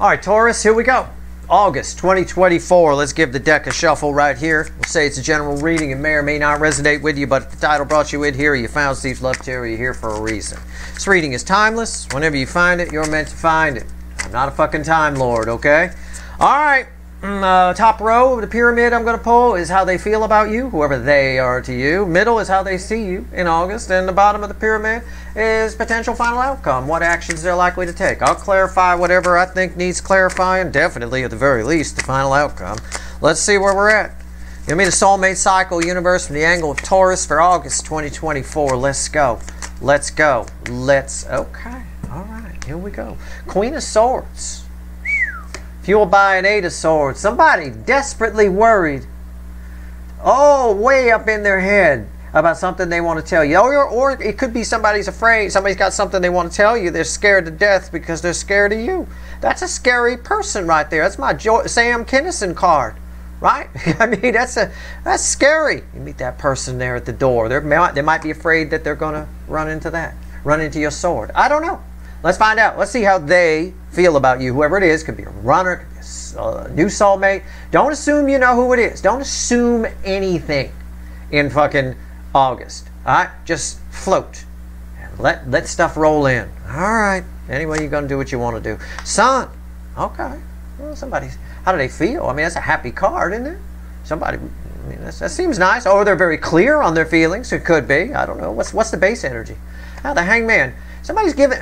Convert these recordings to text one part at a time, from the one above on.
All right, Taurus, here we go. August 2024. Let's give the deck a shuffle right here. We'll say it's a general reading. It may or may not resonate with you, but if the title brought you in here, you found Steve's Love Tarot, you're here for a reason. This reading is timeless. Whenever you find it, you're meant to find it. I'm not a fucking time lord, okay? All right. Top row of the pyramid I'm going to pull is how they feel about you, whoever they are to you. Middle is how they see you in August. And the bottom of the pyramid is potential final outcome, what actions they're likely to take. I'll clarify whatever I think needs clarifying, definitely at the very least the final outcome. Let's see where we're at. Give me the soulmate cycle universe from the angle of Taurus for August 2024. Let's go. Let's go. Okay. All right. Here we go. Queen of Swords. Fueled by an Eight of Swords. Somebody desperately worried. Oh, way up in their head about something they want to tell you. Or it could be somebody's afraid. Somebody's got something they want to tell you. They're scared to death because they're scared of you. That's a scary person right there. That's my Sam Kinison card. Right? I mean, that's scary. You meet that person there at the door. They might be afraid that they're going to run into your sword. I don't know. Let's find out. Let's see how they feel about you. Whoever it is, could be a runner, could be a new soulmate. Don't assume you know who it is. Don't assume anything in fucking August. All right? Just float. And let stuff roll in. All right. Anyway, you're going to do what you want to do. Sun. Okay. Well, how do they feel? I mean, that's a happy card, isn't it? Somebody, I mean, that seems nice. Or they're very clear on their feelings. It could be. I don't know. What's the base energy? Now, the Hangman. Somebody's giving...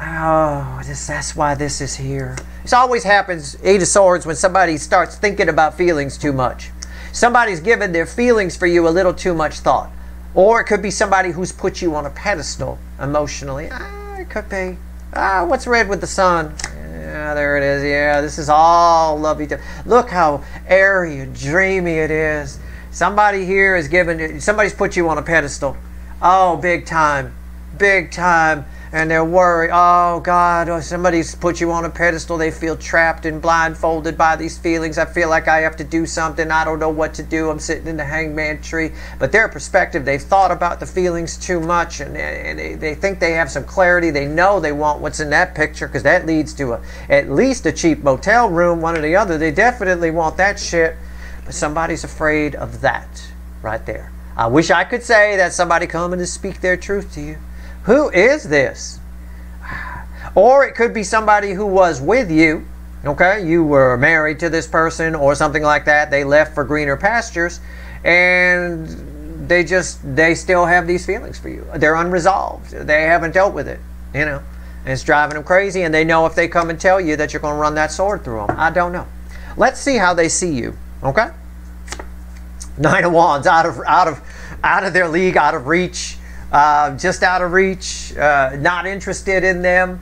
Oh, that's why this is here. This always happens, Eight of Swords, when somebody starts thinking about feelings too much. Somebody's given their feelings for you a little too much thought. Or it could be somebody who's put you on a pedestal emotionally. It could be. What's red with the sun? Yeah, there it is. Yeah, this is all lovey-dovey. Look how airy and dreamy it is. Somebody here is somebody's put you on a pedestal. Oh, big time. Big time. And they're worried, oh God, somebody's put you on a pedestal. They feel trapped and blindfolded by these feelings. I feel like I have to do something. I don't know what to do. I'm sitting in the hangman tree. But their perspective, they've thought about the feelings too much, and they think they have some clarity. They know they want what's in that picture, because that leads to at least a cheap motel room, one or the other. They definitely want that shit. But somebody's afraid of that right there. I wish I could say that somebody coming to speak their truth to you. Who is this? Or it could be somebody who was with you. Okay, you were married to this person or something like that. They left for greener pastures, and they still have these feelings for you. They're unresolved. They haven't dealt with it, you know. And it's driving them crazy, and they know if they come and tell you that you're going to run that sword through them. I don't know. Let's see how they see you. Okay. Nine of Wands, out of their league, out of reach. Just out of reach, not interested in them,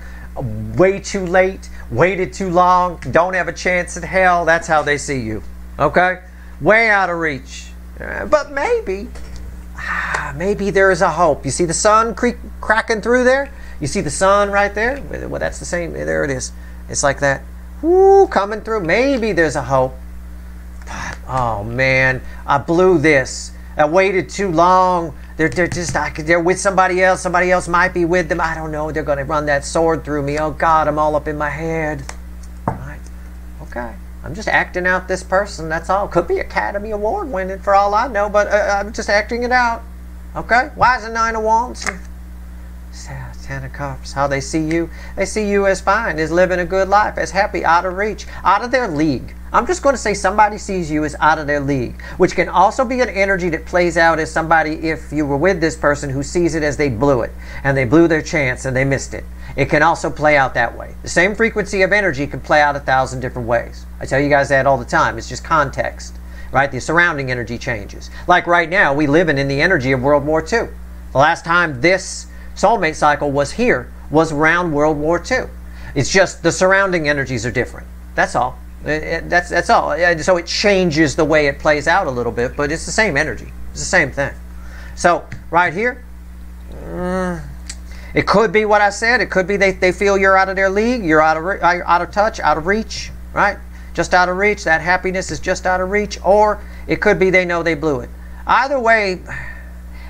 way too late, waited too long, don't have a chance in hell. That's how they see you. Okay? Way out of reach. But maybe there is a hope. You see the sun cracking through there? You see the sun right there? Well, that's the same. There it is. It's like that. Woo, coming through. Maybe there's a hope. But, oh man, I blew this. I waited too long. They're with somebody else. Somebody else might be with them. I don't know. They're going to run that sword through me. Oh God, I'm all up in my head. All right. Okay. I'm just acting out this person. That's all. Could be Academy Award winning for all I know, but I'm just acting it out. Okay. Why is it Nine of Wands? Ten of Cups. How they see you? They see you as fine, as living a good life, as happy, out of reach, out of their league. I'm just going to say somebody sees you as out of their league, which can also be an energy that plays out as somebody, if you were with this person, who sees it as they blew it, and they blew their chance and they missed it. It can also play out that way. The same frequency of energy can play out 1,000 different ways. I tell you guys that all the time. It's just context, right? The surrounding energy changes. Like right now, we live in the energy of World War II. The last time this soulmate cycle was here was around World War II. It's just the surrounding energies are different. That's all. That's all. So it changes the way it plays out a little bit, but it's the same energy. It's the same thing. So right here, it could be what I said. It could be they feel you're out of their league, you're out of touch, out of reach, right? Just out of reach. That happiness is just out of reach. Or it could be they know they blew it. Either way,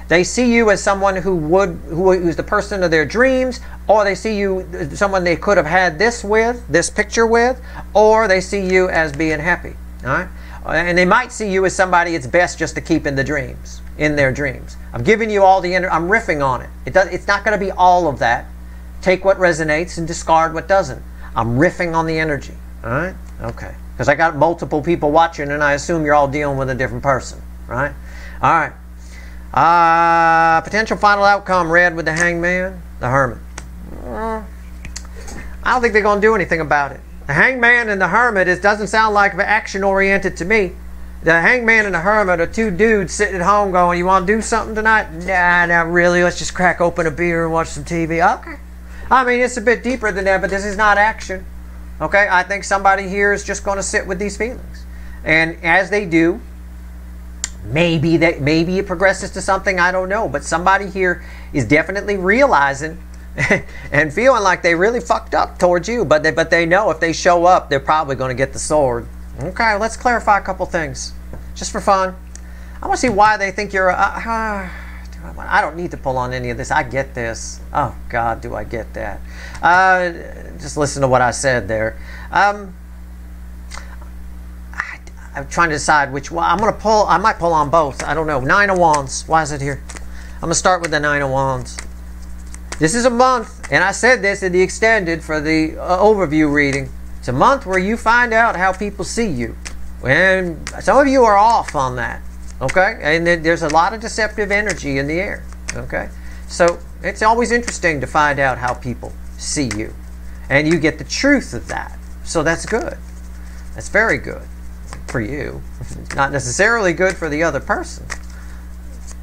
they see you as someone who's the person of their dreams, or they see you, someone they could have had this with, this picture with, or they see you as being happy. All right? And they might see you as somebody it's best just to keep in the dreams, in their dreams. I'm giving you all the energy. I'm riffing on it. It's not going to be all of that. Take what resonates and discard what doesn't. I'm riffing on the energy. All right? Okay. Because I got multiple people watching, and I assume you're all dealing with a different person. Right? All right. Potential final outcome, red with the hangman, the hermit. I don't think they're going to do anything about it. The hangman and the hermit, it doesn't sound like action-oriented to me. The hangman and the hermit are two dudes sitting at home going, you want to do something tonight? Nah, not really. Let's just crack open a beer and watch some TV. Okay. I mean, it's a bit deeper than that, but this is not action. Okay? I think somebody here is just going to sit with these feelings. And as they do, maybe it progresses to something, I don't know. But somebody here is definitely realizing and feeling like they really fucked up towards you, but they know if they show up, they're probably going to get the sword. Okay, let's clarify a couple things, just for fun. I want to see why they think you're. I don't need to pull on any of this. I get this. Oh God, do I get that? Just listen to what I said there. I'm trying to decide which one. I'm going to pull. I might pull on both. I don't know. 9 of Wands. Why is it here? I'm going to start with the 9 of Wands. This is a month, and I said this in the extended for the overview reading. It's a month where you find out how people see you. And some of you are off on that, okay? And there's a lot of deceptive energy in the air, okay? So it's always interesting to find out how people see you. And you get the truth of that. So that's good. That's very good for you. It's not necessarily good for the other person.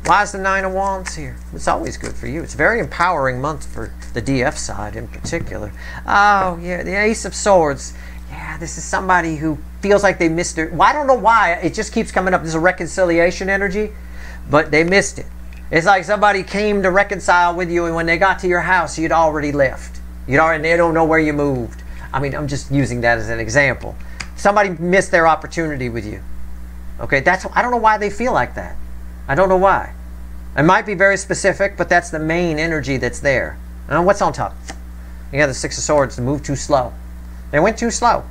Why is the 9 of Wands here? It's always good for you. It's a very empowering month for the DF side in particular. Oh, yeah, the Ace of Swords. Yeah, this is somebody who feels like they missed it. Well, I don't know why. It just keeps coming up. This is a reconciliation energy, but they missed it. It's like somebody came to reconcile with you, and when they got to your house, you'd already left. And they don't know where you moved. I mean, I'm just using that as an example. Somebody missed their opportunity with you. Okay, I don't know why they feel like that. I don't know why. It might be very specific, but that's the main energy that's there. And what's on top? You got the 6 of Swords to move too slow. They went too slow.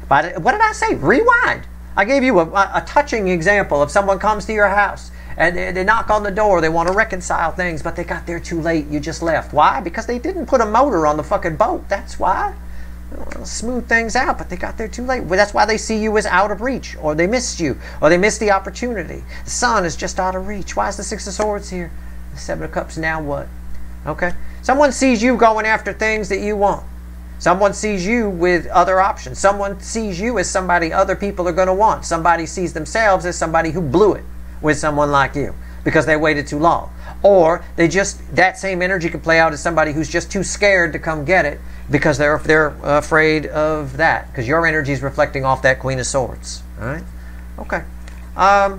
But what did I say? Rewind. I gave you a touching example of someone comes to your house and they knock on the door. They want to reconcile things, but they got there too late. You just left. Why? Because they didn't put a motor on the fucking boat. That's why. Smooth things out, but they got there too late. Well, that's why they see you as out of reach, or they missed you, or they missed the opportunity. The sun is just out of reach. Why is the 6 of Swords here? The 7 of Cups, now what? Okay? Someone sees you going after things that you want. Someone sees you with other options. Someone sees you as somebody other people are going to want. Somebody sees themselves as somebody who blew it with someone like you because they waited too long. Or that same energy can play out as somebody who's just too scared to come get it because they're afraid of that, because your energy is reflecting off that Queen of Swords. All right? Okay. I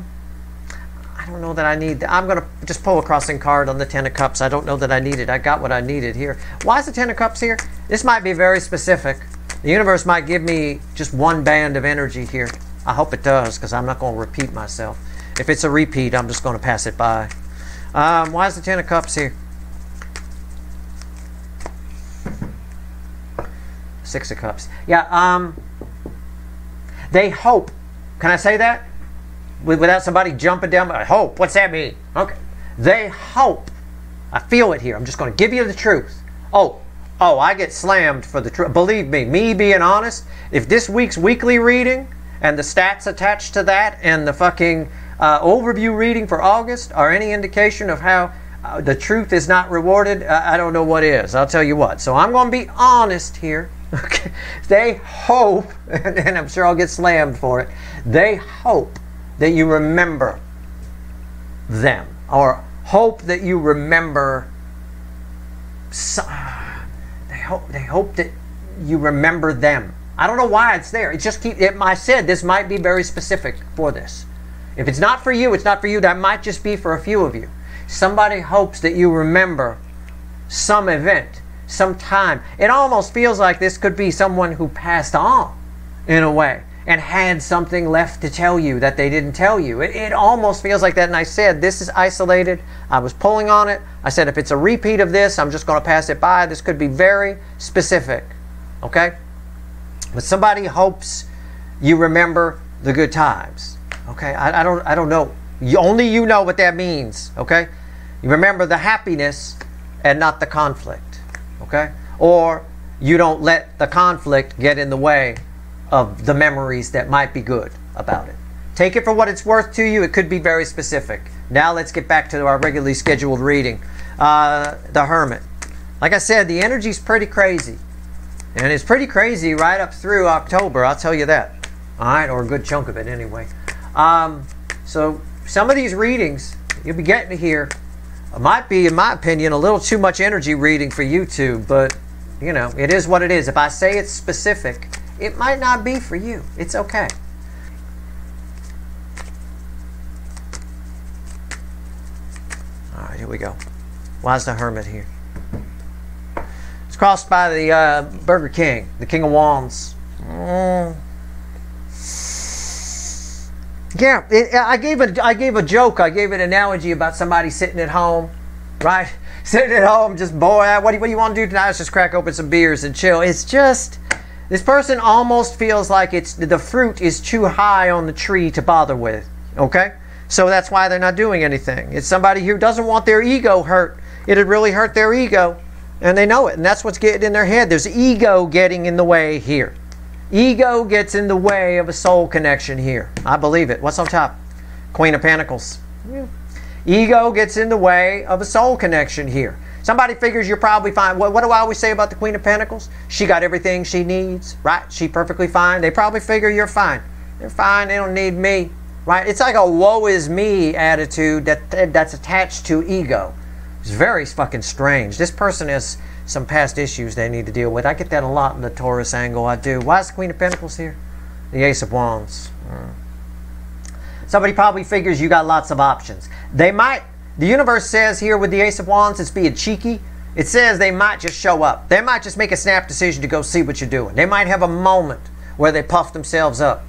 don't know that I need that. I'm going to just pull a crossing card on the 10 of Cups. I don't know that I need it. I got what I needed here. Why is the 10 of Cups here? This might be very specific. The universe might give me just one band of energy here. I hope it does, because I'm not going to repeat myself. If it's a repeat, I'm just going to pass it by. Why is the 10 of Cups here? 6 of Cups. Yeah, they hope. Can I say that? Without somebody jumping down, I hope. What's that mean? Okay. They hope. I feel it here. I'm just going to give you the truth. Oh, I get slammed for the truth. Believe me being honest, if this week's weekly reading and the stats attached to that and the fucking overview reading for August are any indication of how the truth is not rewarded, I don't know what is. I'll tell you what. So I'm going to be honest here. Okay. They hope, and I'm sure I'll get slammed for it, they hope that you remember them, or hope that you remember they hope that you remember them. I don't know why it's there. It just I said this might be very specific for this. If it's not for you, it's not for you. That might just be for a few of you. Somebody hopes that you remember some event, some time. It almost feels like this could be someone who passed on in a way. and had something left to tell you that they didn't tell you. It almost feels like that. And I said, this is isolated. I was pulling on it. I said, if it's a repeat of this, I'm just going to pass it by. This could be very specific. Okay? But somebody hopes you remember the good times. Okay? I don't know. Only you know what that means. Okay? You remember the happiness and not the conflict. Okay? Or you don't let the conflict get in the way of the memories that might be good about it. Take it for what it's worth to you. It could be very specific. Now let's get back to our regularly scheduled reading. The Hermit. Like I said, the energy's pretty crazy. And it's pretty crazy right up through October, I'll tell you that. All right, or a good chunk of it anyway. So some of these readings you'll be getting here might be, in my opinion, a little too much energy reading for YouTube, but you know, it is what it is. If I say it's specific, it might not be for you. It's okay. All right, here we go. Why's the Hermit here? It's crossed by the Burger King, the King of Wands. Yeah, I gave a joke. I gave an analogy about somebody sitting at home, right? Sitting at home, just, boy, what do you want to do tonight? Let's just crack open some beers and chill. It's just, this person almost feels like the fruit is too high on the tree to bother with, okay? So that's why they're not doing anything. It's somebody who doesn't want their ego hurt. It'd really hurt their ego, and they know it, and that's what's getting in their head. There's ego getting in the way here. Ego gets in the way of a soul connection here. I believe it. What's on top? Queen of Pentacles. Yeah. Ego gets in the way of a soul connection here. Somebody figures you're probably fine. What do I always say about the Queen of Pentacles? She got everything she needs, right? She's perfectly fine. They probably figure you're fine. They're fine. They don't need me, right? It's like a woe is me attitude that's attached to ego. It's very fucking strange. This person has some past issues they need to deal with. I get that a lot in the Taurus angle. I do. Why is the Queen of Pentacles here? The Ace of Wands. Somebody probably figures you got lots of options. They might, the universe says here with the Ace of Wands, it's being cheeky. It says they might just show up. They might just make a snap decision to go see what you're doing. They might have a moment where they puff themselves up.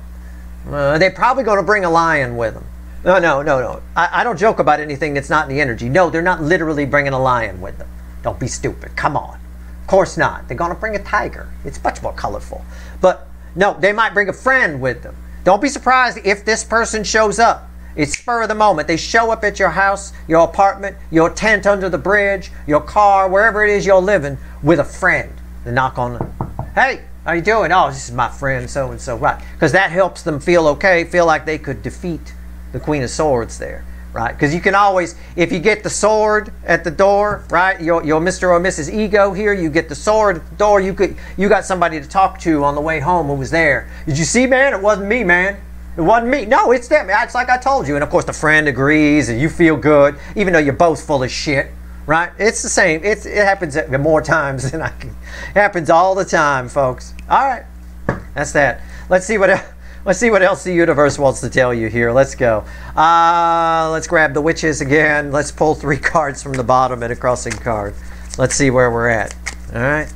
They're probably going to bring a lion with them. No. I don't joke about anything that's not in the energy. No, they're not literally bringing a lion with them. Don't be stupid. Come on. Of course not. They're going to bring a tiger. It's much more colorful. But no, they might bring a friend with them. Don't be surprised if this person shows up. It's spur of the moment. They show up at your house, your apartment, your tent under the bridge, your car, wherever it is you're living, with a friend. They knock on the, hey, how you doing? Oh, this is my friend so-and-so. Right. Because that helps them feel okay, feel like they could defeat the Queen of Swords there. Right? Because you can always, if you get the sword at the door, right? Your Mr. or Mrs. Ego here, you get the sword at the door, you got somebody to talk to on the way home who was there. Did you see, man? It wasn't me, man. It wasn't me. No, it's them. It's like I told you. And of course the friend agrees and you feel good, even though you're both full of shit. Right? It's the same. It happens more times than I can. It happens all the time, folks. All right. That's that. Let's see what else. Let's see what else the universe wants to tell you here. Let's go. Let's grab the witches again. Let's pull 3 cards from the bottom and a crossing card. Let's see where we're at. All right.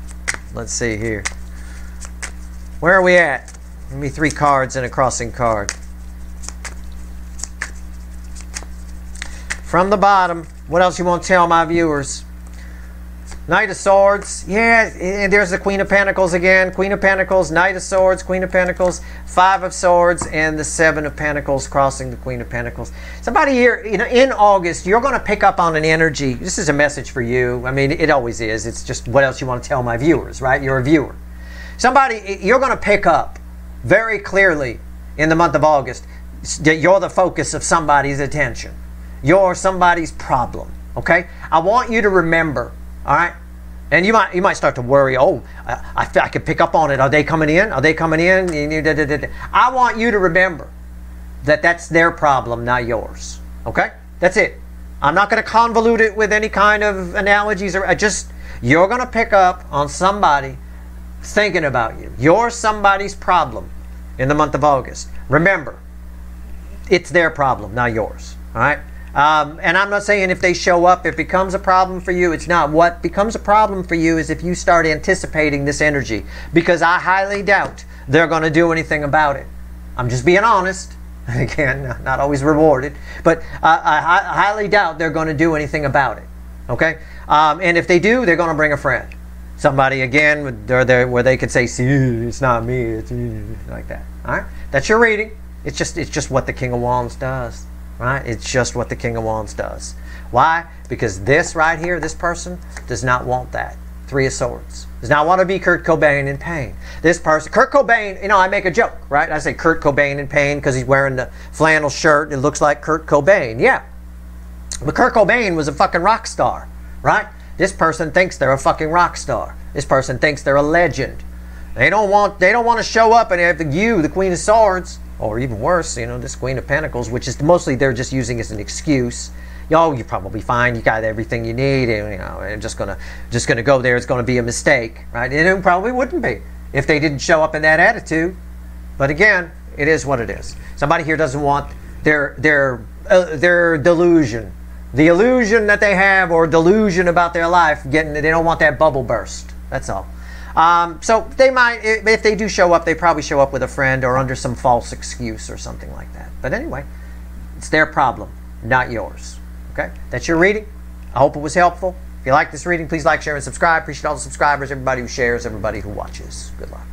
Let's see here. Where are we at? Give me 3 cards and a crossing card. From the bottom, what else you want to tell my viewers? Knight of Swords, yeah, and there's the Queen of Pentacles again. Queen of Pentacles, Knight of Swords, Queen of Pentacles, 5 of Swords, and the 7 of Pentacles crossing the Queen of Pentacles. Somebody here, you know, in August, you're going to pick up on an energy. This is a message for you. I mean, it always is. It's just what else you want to tell my viewers, right? You're a viewer. Somebody, you're going to pick up very clearly in the month of August that you're the focus of somebody's attention. You're somebody's problem, okay? I want you to remember. All right, and you might start to worry. Oh, I could pick up on it. Are they coming in? Are they coming in? I want you to remember that that's their problem, not yours. Okay, that's it. I'm not going to convolute it with any kind of analogies or you're going to pick up on somebody thinking about you. You're somebody's problem in the month of August. Remember, it's their problem, not yours. All right. And I'm not saying if they show up, it becomes a problem for you. It's not. What becomes a problem for you is if you start anticipating this energy. Because I highly doubt they're going to do anything about it. I'm just being honest. Again, not always rewarded, but I highly doubt they're going to do anything about it. Okay? And if they do, they're going to bring a friend. Somebody, again, where they could say, see, it's not me, it's like that. All right? That's your reading. It's just what the King of Wands does. Right? It's just what the King of Wands does. Why? Because this right here, this person, does not want that. Three of Swords. Does not want to be Kurt Cobain in pain. This person, Kurt Cobain, you know, I make a joke, right? I say Kurt Cobain in pain because he's wearing the flannel shirt. It looks like Kurt Cobain. Yeah. But Kurt Cobain was a fucking rock star, right? This person thinks they're a fucking rock star. This person thinks they're a legend. They don't want to show up and have you, the Queen of Swords, or even worse, you know, this Queen of Pentacles, which is mostly they're just using as an excuse. Yo, you're probably fine. You got everything you need, and you know, and just gonna go there. It's gonna be a mistake, right? And it probably wouldn't be if they didn't show up in that attitude. But again, it is what it is. Somebody here doesn't want their delusion, the illusion that they have, or delusion about their life. They don't want that bubble burst. That's all. So they might, if they do show up, they probably show up with a friend or under some false excuse or something like that. But anyway, it's their problem, not yours. Okay, that's your reading. I hope it was helpful. If you like this reading, please like, share, and subscribe. Appreciate all the subscribers, everybody who shares, everybody who watches. Good luck.